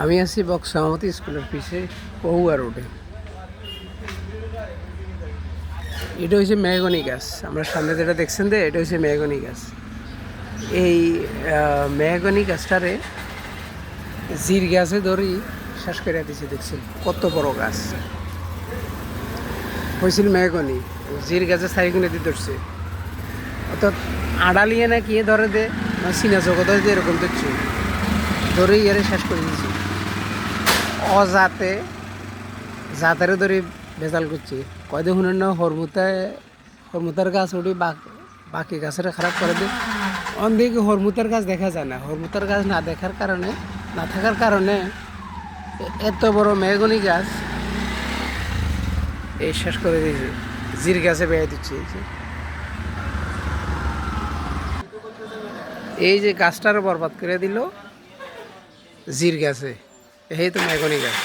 আমি আছি বক্সামতি স্কুলের পিছে পহুয়া রোডে। এটা হচ্ছে মেহগনি গাছ। আমরা সামনে যেটা দেখছেন যে এটা হচ্ছে মেহগনি গাছ। এই মেহগনি গাছটারে জির গাছে ধরি শেষ করে দিচ্ছে। দেখছেন কত বড় গাছ হয়েছিল মেহগনি, জির গাছে সাইগুনে দিয়ে ধরছে। অর্থাৎ আড়ালিয়ে না কি ধরে দে সিনা জগৎ যে এরকম দেখছি ধরে ইয়ারে শেষ করে দিচ্ছি। অজাতে জাতের ধরে ভেজাল করছে। কয়দিন শুনেন না হরমুতার গাছ উঠি বাকি গাছের খারাপ করে দেয়। অন্যদিকে হরমুতার গাছ দেখা যায় না। হরমুতার গাছ না দেখার কারণে, না থাকার কারণে এত বড় মেহগনি গাছ এই শেষ করে দিয়েছে। জির গাছে বেড়ে দিচ্ছে। এই যে গাছটারও বরবাদ করে দিল জির গাছে। এই তো মেহগনি গাছ।